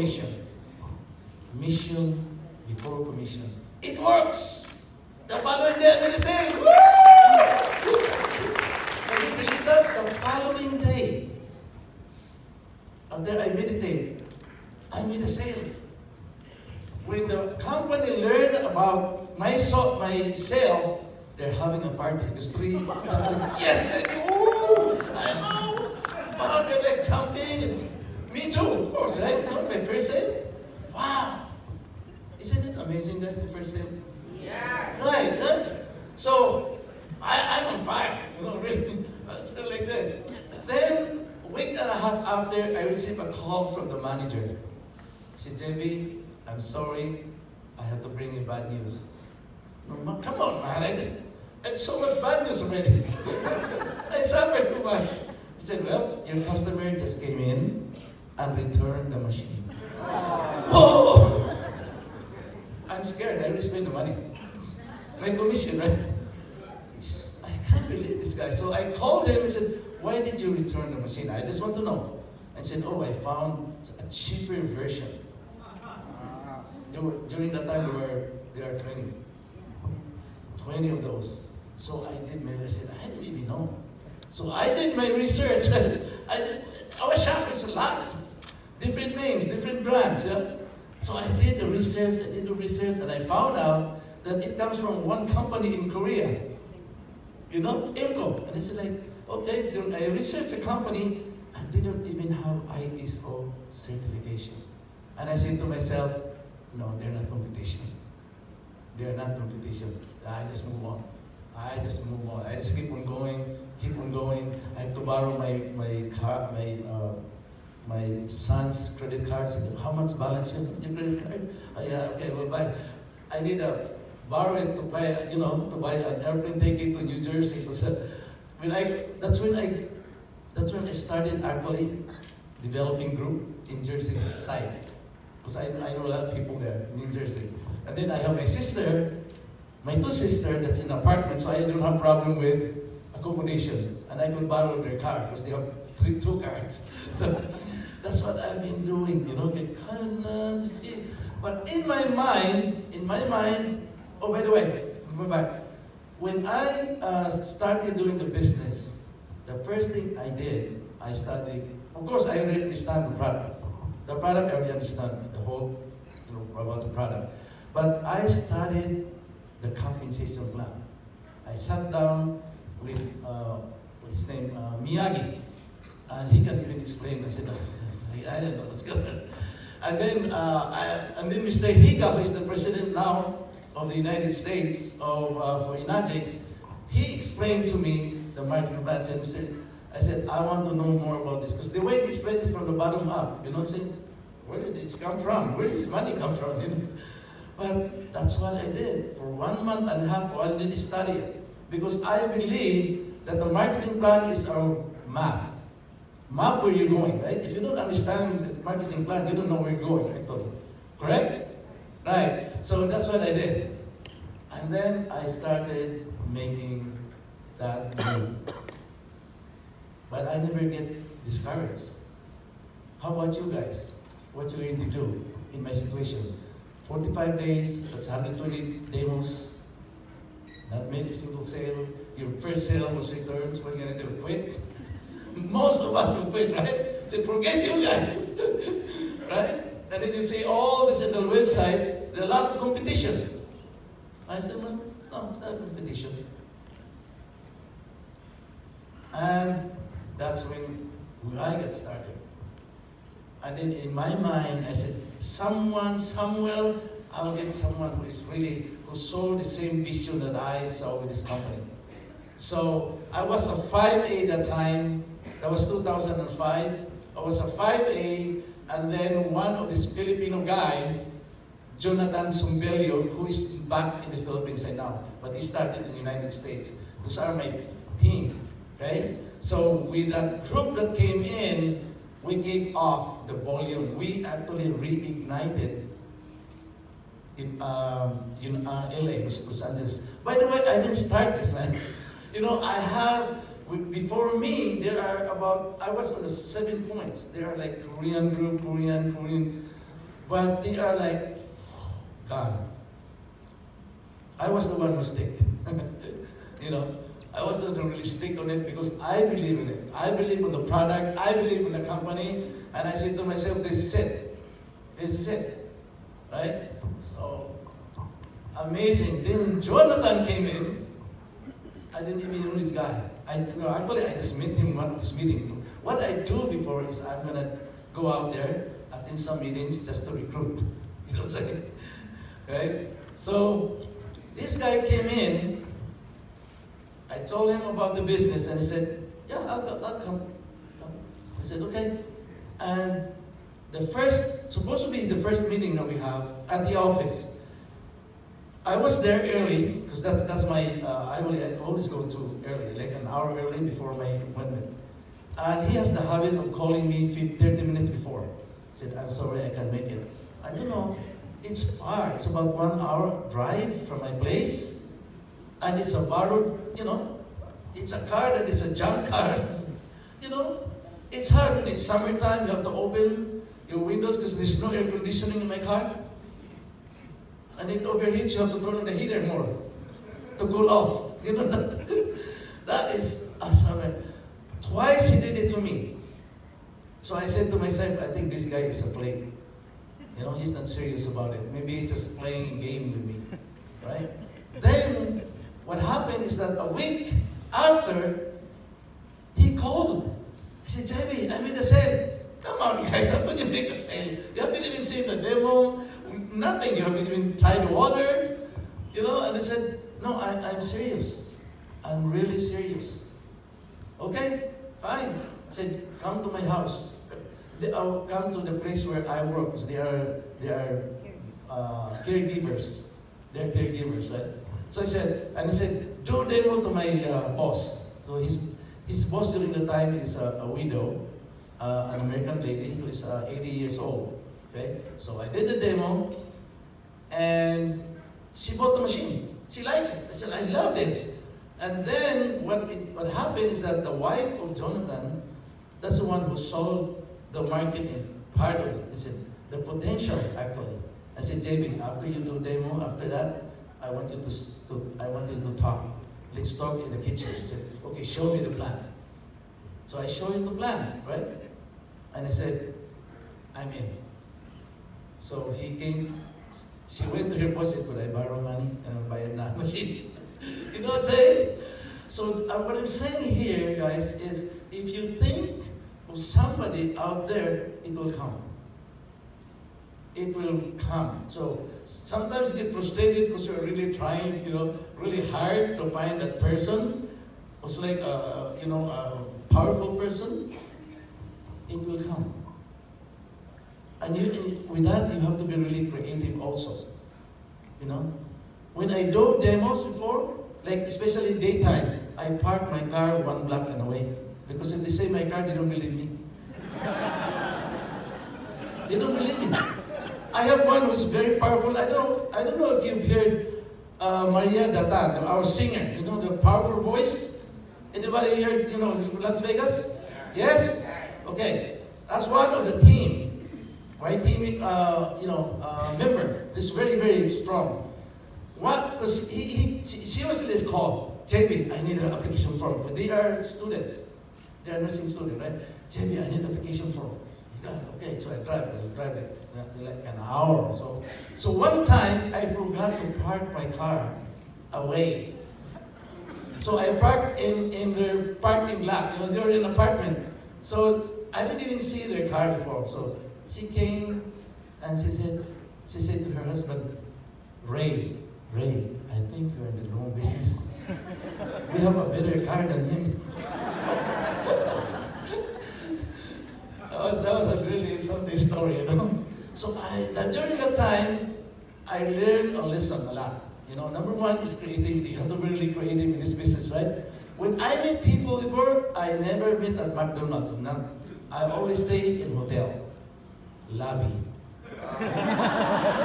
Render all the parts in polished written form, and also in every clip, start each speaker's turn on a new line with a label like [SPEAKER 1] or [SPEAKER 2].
[SPEAKER 1] commission. Mission before commission. It works! The following day, I made a sale. Woo! Can you believe that? The following day, after I meditate, I made a sale. When the company learned about my sale, they're having a party. There's 3 Japanese. Yes, Jayvee! Ooh! I know! Wow, they're like jumping. And me too, of course, right? No, my first sale. Wow! Isn't it amazing, guys, the first sale? Yeah! Right? So, I'm on fire. You know, really. It's really like this. Then, a week and a half after, I received a call from the manager. He said, Jayvee, I'm sorry, I have to bring you bad news. No, come on, man, I have so much bad news already. I suffered too much. He said, well, your customer just came in and returned the machine. Oh! I'm scared, I already spent the money. My commission, right? I can't believe this guy. So I called him and said, why did you return the machine? I just want to know. And said, oh, I found a cheaper version. During that time, there are 20 of those. So I did my research. I didn't even know. So I did my research. I was shocked. It's a lot. Different names, different brands. Yeah? So I did the research, and I found out that it comes from one company in Korea. You know, Imco. And I said, like, okay, I researched the company and didn't even have ISO certification. And I said to myself, no, they're not competition. They're not competition. I just move on. I just keep on going. I have to borrow my son's credit card. I said, how much balance you have in your credit card? Oh, yeah, okay, well, bye. I need to borrow it to buy, to buy an airplane ticket to New Jersey. That's when I started actually developing group in Jersey side. Because I know a lot of people there in New Jersey. And then I have my sister, my 2 sisters that's in an apartment, so I don't have problem with accommodation. And I could borrow their car because they have 2 cards. So that's what I've been doing, But in my mind, oh, by the way, go back. When I started doing the business, the first thing I did, I studied, of course I already understand the product. The product I already understand, the whole, about the product. But I studied the compensation plan. I sat down with, what's his name, Miyagi. And he can even explain. I said, I don't know what's going on. And then Mr. Higa, who is the president now of the United States for Inagic, he explained to me the marketing plan. I said, I want to know more about this. Because the way they explain it is from the bottom up. You know what I'm saying? Where did it come from? Where does money come from? But that's what I did. For 1 month and a half, I did study it. Because I believe that the marketing plan is our map. Map where you're going, right? If you don't understand the marketing plan, you don't know where you're going, actually. Correct? Right. So that's what I did. And then I started making that move. But I never get discouraged. How about you guys? What you're going to do in my situation? 45 days, that's 120 demos, not made a single sale. Your first sale was returns. What are you going to do? Quit? Most of us will quit, right? So forget you guys. Right? And then you see all this in the website, there's a lot of competition. I said, no, it's not competition. And that's when I got started. And then in my mind, I said, someone, somewhere, I'll get someone who saw the same vision that I saw with this company. So I was a 5A that time. That was 2005. I was a 5A, and then one of this Filipino guy, Jonathan Sumbelio, who is back in the Philippines right now, but he started in the United States. Those are my team, right? So with that group that came in, we kicked off the volume. We actually reignited in LA, Los Angeles. By the way, I didn't start this, man. Before me, there are I was on the 7 points. There are like Korean group, Korean, But they are like, God, I was the one who stick. You know, I was the one who really stick on it because I believe in it. I believe in the product. I believe in the company. And I said to myself, this is it. This is it. Right? So, amazing. Then Jonathan came in. I didn't even know this guy. Actually, I just met him in one of this meeting. What I do before is I'm going to go out there, attend some meetings just to recruit. You know what I'm saying? Right? So, this guy came in. I told him about the business, and he said, yeah, I'll come. I said, okay. And supposed to be the first meeting that we have at the office. I was there early, because that's my, I always go to early, like an hour early before my appointment. And he has the habit of calling me 30 minutes before. He said, I'm sorry, I can't make it. I don't know, it's far. It's about 1 hour drive from my place. And it's a borrowed, it's a car that is a junk car. It's hard when it's summertime, you have to open your windows because there's no air conditioning in my car. And it overheats, you have to turn on the heater more to cool off. That is awesome. Twice he did it to me. So I said to myself, I think this guy is a flake. He's not serious about it. Maybe he's just playing a game with me, right? Then, what happened is that a week after, he called. He said, Jayvee, I made a sale. Come on, guys, how could you make a sale? You haven't even seen the demo, nothing. You haven't even tried the water, And I said, no, I'm serious. I'm really serious. Okay, fine. I said, come to my house. Come to the place where I work, because they are caregivers. They're caregivers, right? So I said, do a demo to my boss. So his boss during the time is a widow, an American lady who is 80 years old. Okay, so I did the demo, and she bought the machine. She likes it. I said, I love this. And then what happened is that the wife of Jonathan, that's the one who sold the marketing part of it. He said, the potential, actually. I said, Jayvee, after you do demo, after that, I want you to talk. Let's talk in the kitchen. He said, okay, show me the plan. So I showed him the plan, right? And I said, I'm in. So he came, she went to her boss and said, could I borrow money? And I'll buy a machine. You know what I'm saying? So what I'm saying here, guys, is if you think of somebody out there, it will come. It will come. So sometimes you get frustrated because you're really trying, really hard to find that person who's like a powerful person. It will come. And with that, you have to be really creative also. When I do demos before, like especially daytime, I park my car 1 block and away. Because if they say my car, they don't believe me. They don't believe me. I have one who's very powerful. I don't know if you've heard Maria Datan, our singer. The powerful voice. Anybody heard, Las Vegas? Yes? Okay. That's one of the team. Right? Team, member. This very, very strong. Because she was in this call. Jayvee, I need an application form. But they are students. They are nursing students, right? Jayvee, I need an application form. Okay, so I drive it like an hour. So one time I forgot to park my car away. So I parked in their parking lot. They were in an apartment. So I didn't even see their car before. So she came and she said to her husband, Ray, I think you're in the wrong business. We have a better car than him. That was a really something story, So during that time, I learned a lesson a lot. Number one is creativity. You have to be really creative in this business, right? When I meet people before, I never meet at McDonald's. I always stay in hotel, lobby.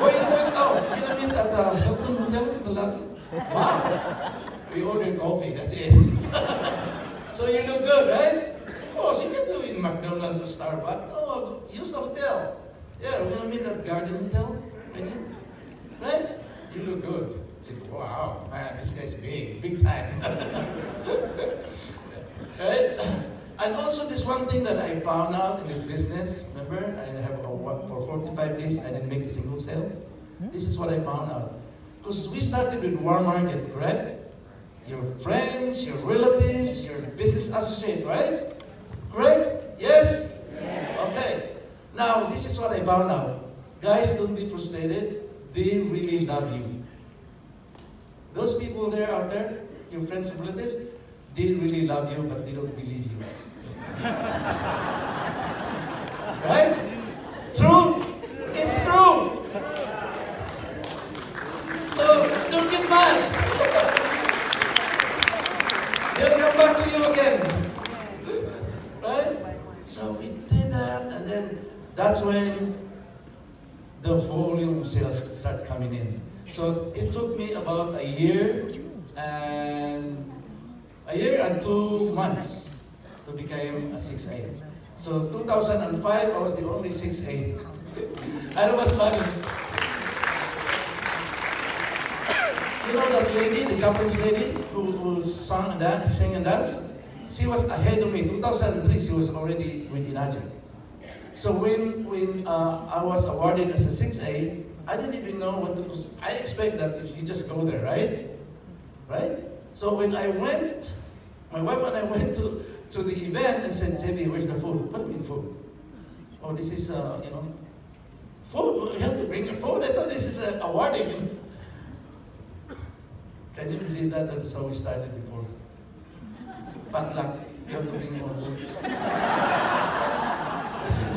[SPEAKER 1] Where you going? Oh, you don't meet at the Hilton Hotel, the lobby? Wow. We ordered coffee, that's it. So you look good, right? Of course, you can do it in McDonald's or Starbucks. No, use the hotel. Yeah, we're going to meet at Garden Hotel? Right? You look good. I said, wow, man, this guy's big time. Right? And also this one thing that I found out in this business, remember, I have for 45 days, I didn't make a single sale. This is what I found out. Because we started with warm market, correct? Your friends, your relatives, your business associate, right? Correct? Yes? Okay. Now, this is what I found out. Guys, don't be frustrated. They really love you. Those people there out there, your friends and relatives, they really love you, but they don't believe you. Right? True? It's true. So, don't get mad. They'll come back to you again. Right? So we did that, and then that's when the volume of sales started coming in. So it took me about a year and 2 months to become a 6'8". So 2005, I was the only 6'8". And it was funny. You know that lady, the Japanese lady who sang and danced? She was ahead of me. 2003, she was already with Inajak. So when I was awarded as a 6'8", I didn't even know what to do. I expect that if you just go there, right? Right? So when I went, my wife and I went to the event and said, Jayvee, where's the food? What do you mean food? Oh, this is, food. You have to bring your food. I thought this is awarding. Can you believe that? That's how we started before. Potluck. You have to bring your own food. I said,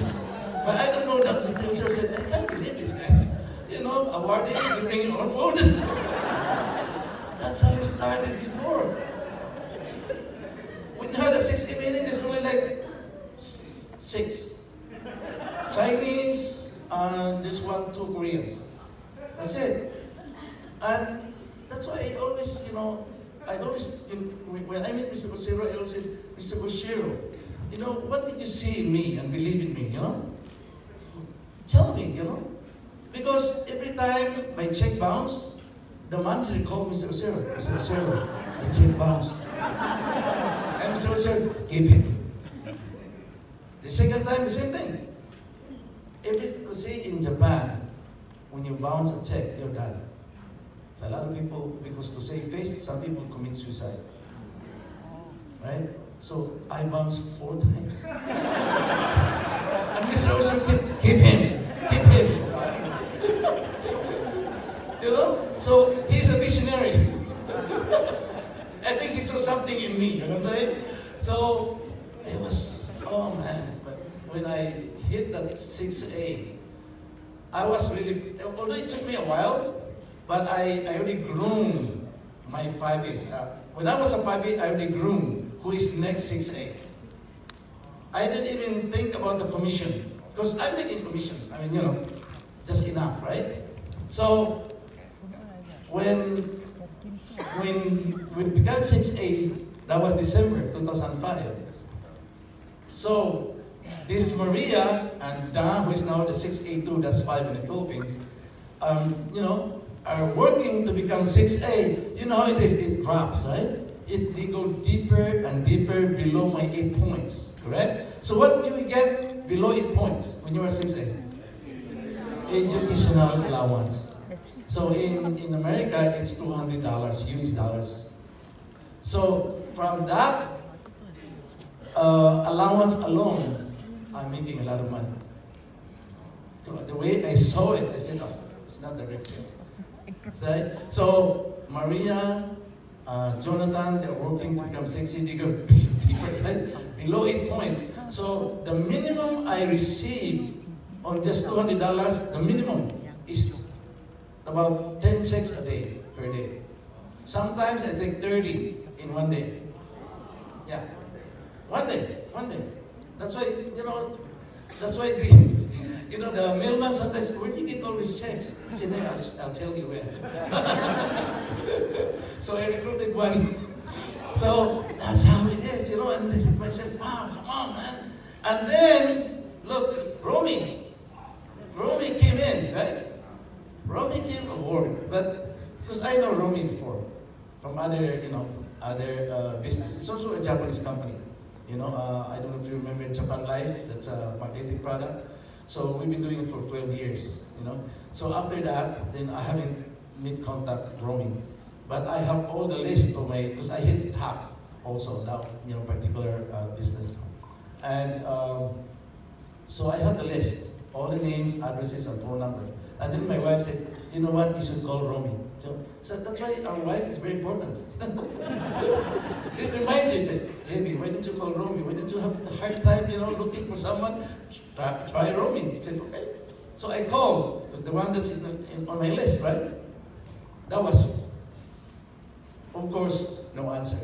[SPEAKER 1] but I don't know that Mr. Sir said, I can't believe this guys. Awarding, you bring your own food. That's how we started before. When you had a 6 meeting, there's only like 6. Chinese, and there's 1, 2 Koreans. That's it. And that's why I always, when I meet Mr. Bushiro, I always say, Mr. Bushiro, what did you see in me and believe in me, Tell me, Because every time my check bounced, the manager called Mr. Bushiro, Mr. Bushiro, the check bounced. And Mr. Bushiro, give him. The second time, the same thing. Because see, in Japan, when you bounce a check, you're done. So a lot of people, because to save face, some people commit suicide. Right? So I bounced 4 times. And Mr. Ocean, keep him. So he's a visionary. I think he saw something in me, you know what I'm saying? So it was, oh man, but when I hit that 6'8", I was really, although it took me a while, but I already groomed my 5'8". When I was a 5'8", I already groomed who is next 6'8". I didn't even think about the commission, because I'm making commission. I mean, just enough, right? So when we became 6'8", that was December 2005. So this Maria and Dan, who is now the 6'8", that's 5 in the Philippines, are working to become 6'8". You know how it is, it drops, right? They go deeper and deeper below my 8 points, correct? So what do we get below 8 points when you are 6'8"? Educational allowance. So in America, it's $200 US dollars. So from that allowance alone, I'm making a lot of money. The way I saw it, I said, oh, it's not direct sales. So Maria, Jonathan, they're working to become 6'8", they go deeper, right? Below 8 points. So the minimum I receive on just $200, the minimum is about 10 checks a day, per day. Sometimes I take 30 in one day. Yeah, one day. That's why, the mailman sometimes, where do you get all these checks? I say, no, I'll tell you where. So I recruited one. So that's how it is, and I said to myself, wow, come on, man. And then, look, Romy came name, right? Romy came aboard, but because I know Romy before from other, other business. It's also a Japanese company. I don't know if you remember Japan Life. That's a magnetic product. So we've been doing it for 12 years. So after that, then I haven't made contact with Romy, but I have all the list of my, because I hit top also now, particular business, and so I have the list, all the names, addresses, and phone numbers. And then my wife said, you know what, you should call Romy. So that's why our wife is very important. It reminds you, said, Jayvee, why didn't you call Romy? Why didn't you have a hard time, looking for someone? Try Romy. I said, okay. So I called, because the one that's on my list, right? That was, of course, no answer.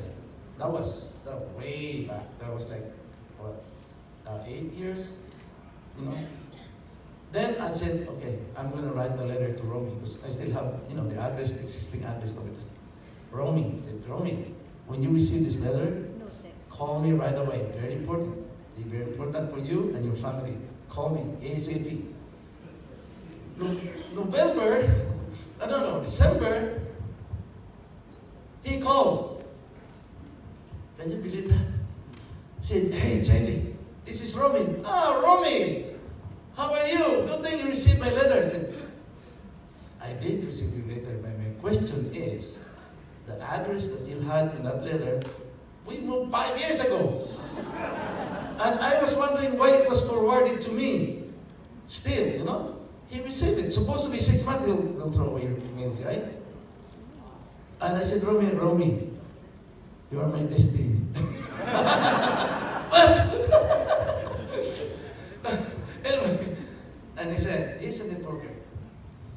[SPEAKER 1] That was way back. That was like, what, 8 years? Then I said, okay, I'm going to write the letter to Romy, because I still have, the address, the existing address of it. Romy, I said, Romy, when you receive this letter, call me right away. Very important. It's very important for you and your family. Call me ASAP. December, he called. Can you believe that? He said, hey, Jayvee, this is Romy. Ah, Romy, how are you? Good thing you received my letter. I said, I did receive your letter, but my question is, the address that you had in that letter, we moved 5 years ago. And I was wondering why it was forwarded to me. Still, he received it. Supposed to be 6 months, they'll throw away your emails, right? And I said, Romy, you are my destiny. What? Anyway, and he said, he's a networker.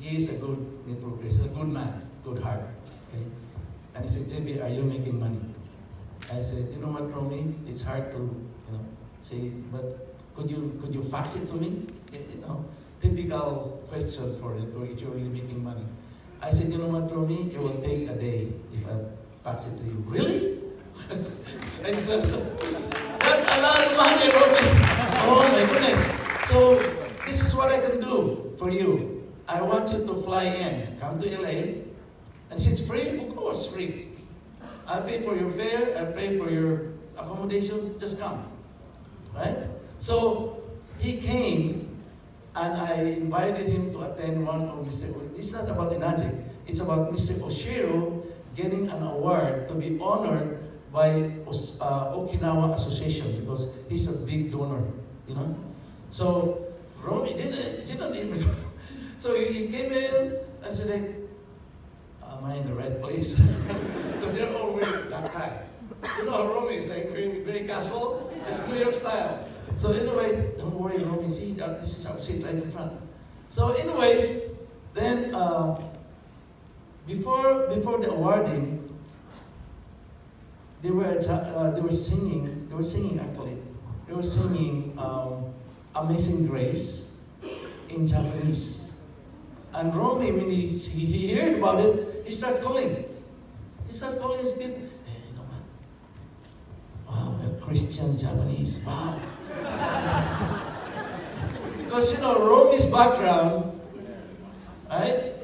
[SPEAKER 1] He is a good networker. He's a good man, good heart. Okay? And he said, Jayvee, are you making money? I said, you know what, Romy? It's hard to, say, but could you fax it to me? Typical question for network if you're really making money. I said, you know what, Romy? It will take a day if I fax it to you. Really? I said, that's a lot of money, Romy. Oh my goodness. So this is what I can do for you. I want you to fly in, come to LA, and since it's free, of course free. I pay for your fare, I pay for your accommodation, just come. Right? So he came, and I invited him to attend one of Mr. It's not about Enagic, it's about Mr. Oshiro getting an award to be honored by Okinawa Association because he's a big donor, So Romy didn't even. So he came in and said, am I in the right place? Because they're all wearing black tie. Romy is like very, very casual. It's New York style. So anyway, don't worry, Romy, see, this is our seat right in front. So anyways, then before the awarding, they were singing actually. They were singing Amazing Grace in Japanese. And Romy, when he heard about it, he starts calling. He starts calling his people. Hey, you know what? Wow, a Christian Japanese. Wow. Because Romy's background, right?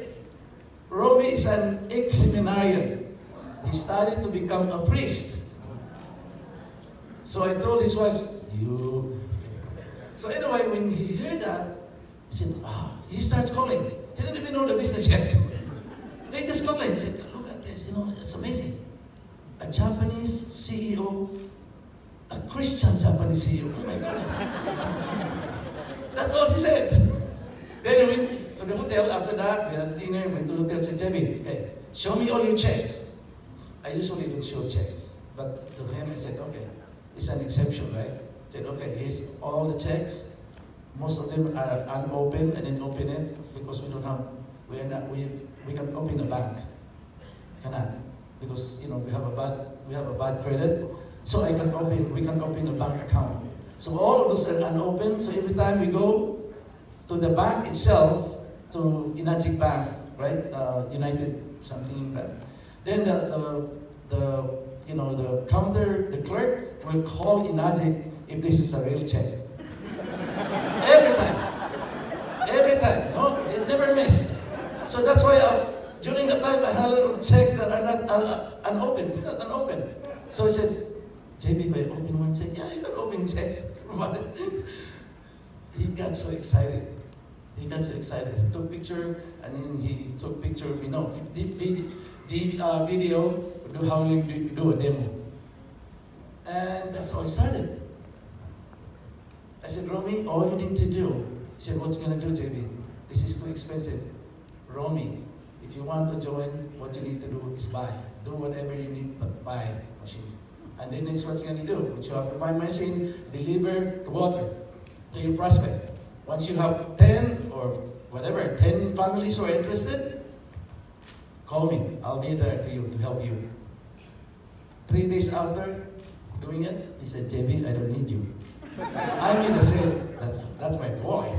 [SPEAKER 1] Romy is an ex-seminarian. He studied to become a priest. So I told his wife, you. So anyway, when he heard that, he said, wow. He starts calling. He didn't even know the business yet. He just calling. He said, look at this, it's amazing. A Japanese CEO, a Christian Japanese CEO. Oh my goodness. That's all he said. Then we went to the hotel. After that, we had dinner, went to the hotel, said, Jayvee, okay, show me all your checks. I usually don't show checks. But to him, I said, okay, it's an exception, right? I said, okay, here's all the checks. Most of them are unopened, and then open it because we can open the bank. Cannot, because we have a bad credit. So we can open a bank account. So all of those are unopened. So every time we go to the bank itself, to Enagic Bank, right? United something bank. Then the counter, the clerk will call Enagic if this is a real check. Every time. No, it never never miss. So that's why during the time I had a lot of checks that are not unopened. It's not unopened. So I said, Jayvee, can I open one check? Yeah, you can open checks. He got so excited. He got so excited. He took picture, and then he took picture, video, do how you do a demo. And that's how it started. I said, Romy, all you need to do, he said, what's going to do, Jayvee? This is too expensive. Romy, if you want to join, what you need to do is buy. Do whatever you need, but buy machine. And then that's what you're going to do. Once you have the buy machine, deliver the water to your prospect. Once you have 10 or whatever, 10 families who are interested, call me. I'll be there to you to help you. 3 days after doing it, he said, Jayvee, I don't need you. I'm in the sale. That's my boy.